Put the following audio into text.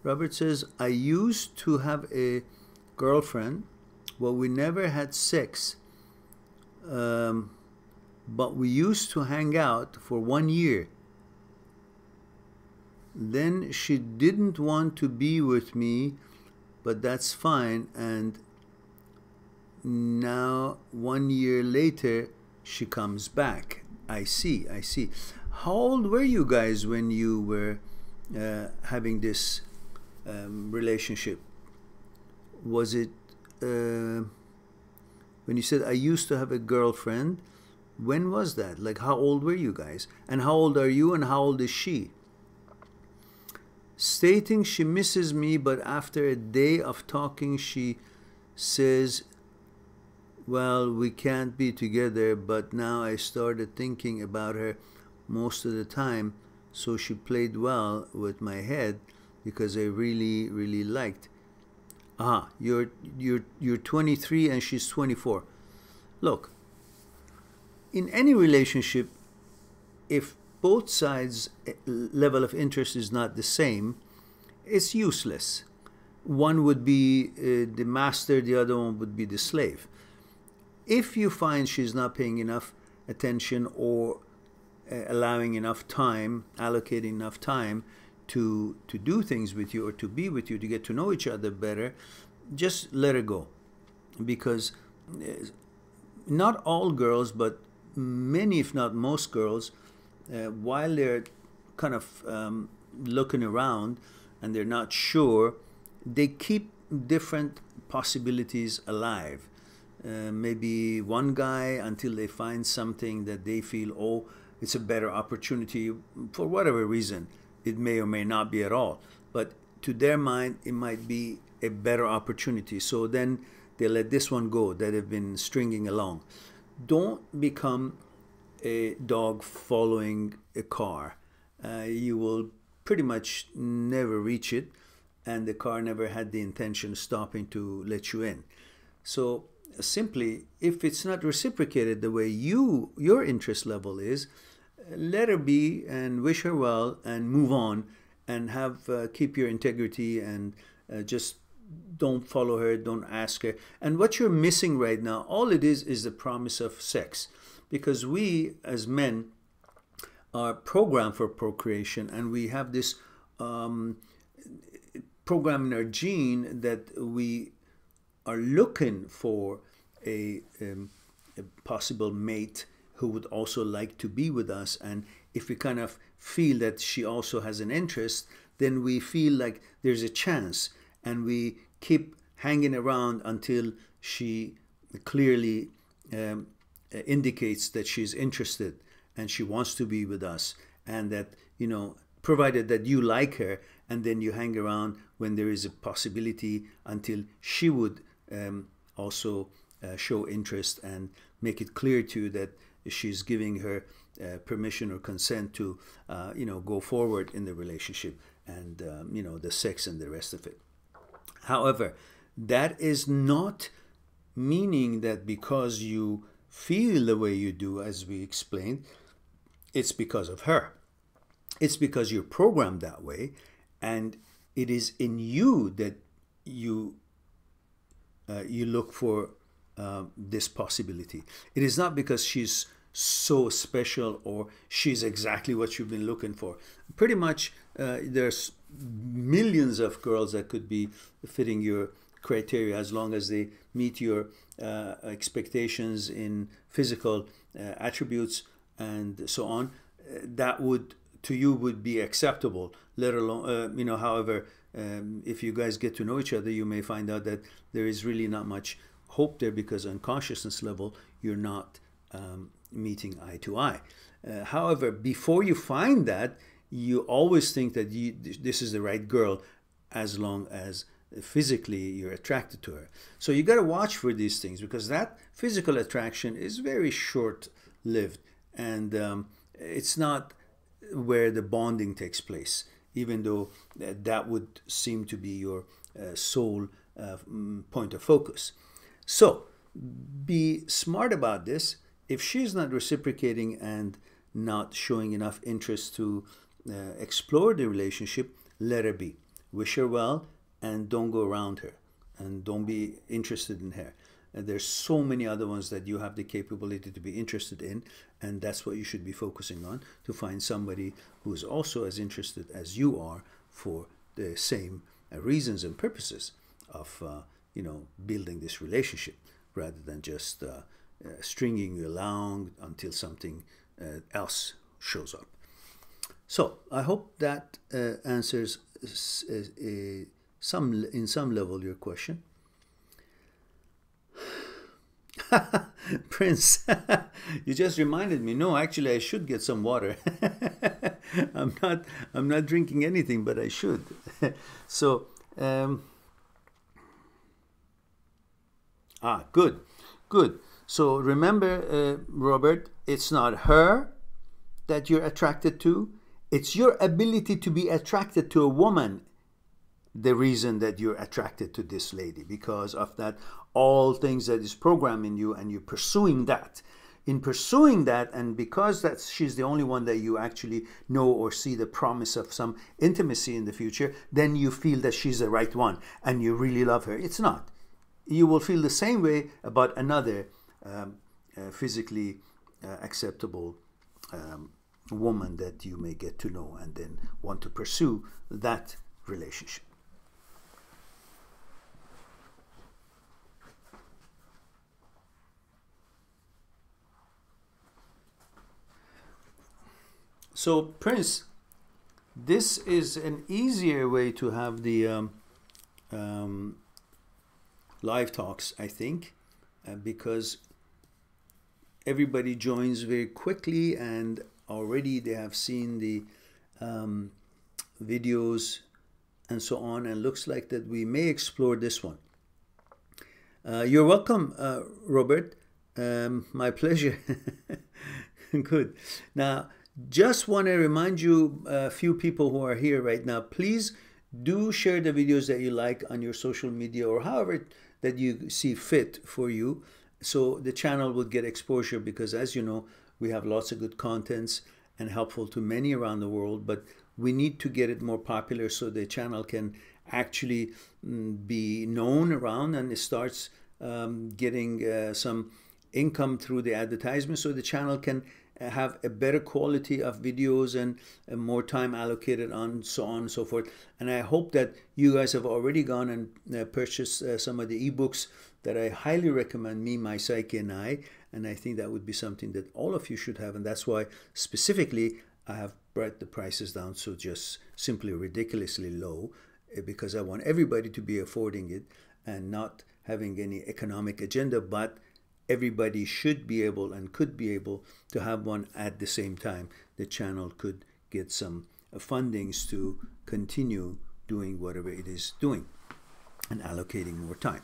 Robert says, I used to have a girlfriend. Well, we never had sex, but we used to hang out for 1 year. Then she didn't want to be with me, but that's fine. And now 1 year later, she comes back. I see, I see. How old were you guys when you were having this relationship? Was it when you said I used to have a girlfriend? When was that? Like, how old were you guys? And how old are you and how old is she? Stating she misses me, but after a day of talking, she says, well, we can't be together, but now I started thinking about her most of the time, so she played well with my head because I really, really liked. You're 23 and she's 24. Look, in any relationship, if both sides' level of interest is not the same, it's useless. One would be the master, the other one would be the slave. If you find she's not paying enough attention or allowing enough time, allocating enough time to do things with you or to be with you, to get to know each other better, just let her go. Because not all girls, but many, if not most girls, while they're kind of looking around and they're not sure, they keep different possibilities alive. Maybe one guy until they find something that they feel, oh, it's a better opportunity for whatever reason. It may or may not be at all. But to their mind, it might be a better opportunity. So then they let this one go that have been stringing along. Don't become a dog following a car. You will pretty much never reach it, and the car never had the intention of stopping to let you in. So simply, if it's not reciprocated the way your interest level is, let her be and wish her well and move on and have keep your integrity and just don't follow her, don't ask her. And what you're missing right now, all it is the promise of sex. Because we as men are programmed for procreation, and we have this program in our gene that we are looking for a possible mate who would also like to be with us. And if we kind of feel that she also has an interest, then we feel like there's a chance, and we keep hanging around until she clearly indicates that she's interested and she wants to be with us, and that, you know, provided that you like her, and then you hang around when there is a possibility until she would also show interest and make it clear to you that she's giving her permission or consent to, you know, go forward in the relationship and, you know, the sex and the rest of it. However, that is not meaning that because you feel the way you do, as we explained, it's because of her. It's because you're programmed that way, and it is in you that you look for this possibility. It is not because she's so special or she's exactly what you've been looking for. Pretty much there's millions of girls that could be fitting your criteria as long as they meet your expectations in physical attributes and so on. That would, to you, would be acceptable, let alone, you know, however, if you guys get to know each other, you may find out that there is really not much hope there, because on consciousness level, you're not meeting eye to eye. However, before you find that, you always think that this is the right girl as long as physically you're attracted to her. So you got to watch for these things, because that physical attraction is very short-lived, and it's not where the bonding takes place, even though that would seem to be your sole point of focus. So be smart about this. If she's not reciprocating and not showing enough interest to explore the relationship, let her be. wish her well, and don't go around her, and don't be interested in her. And there's so many other ones that you have the capability to be interested in, and that's what you should be focusing on, to find somebody who is also as interested as you are for the same reasons and purposes of building this relationship, rather than just stringing you along until something else shows up. So I hope that answers in some level your question. Prince, you just reminded me. No, actually, I should get some water. I'm not drinking anything, but I should. So, good. So remember, Robert, it's not her that you're attracted to. It's your ability to be attracted to a woman, the reason that you're attracted to this lady, because of that all things that is programming you, and you're pursuing that. In pursuing that, and because she's the only one that you actually know or see the promise of some intimacy in the future, then you feel that she's the right one and you really love her. It's not. You will feel the same way about another physically acceptable woman that you may get to know and then want to pursue that relationship. So, Prince, this is an easier way to have the live talks, I think, because everybody joins very quickly, and already they have seen the videos and so on, and looks like that we may explore this one. You're welcome, Robert. My pleasure. Good. Now, just want to remind you, a few people who are here right now, please do share the videos that you like on your social media, or however that you see fit for you, so the channel will get exposure, because as you know, we have lots of good contents and helpful to many around the world, but we need to get it more popular so the channel can actually be known around, and it starts getting some income through the advertisement, so the channel can have a better quality of videos and more time allocated on so on and so forth. And I hope that you guys have already gone and purchased some of the ebooks that I highly recommend, Me, My Psyche, and I think that would be something that all of you should have, and that's why specifically I have brought the prices down so just simply ridiculously low, because I want everybody to be affording it and not having any economic agenda, but everybody should be able and could be able to have one at the same time. The channel could get some fundings to continue doing whatever it is doing and allocating more time.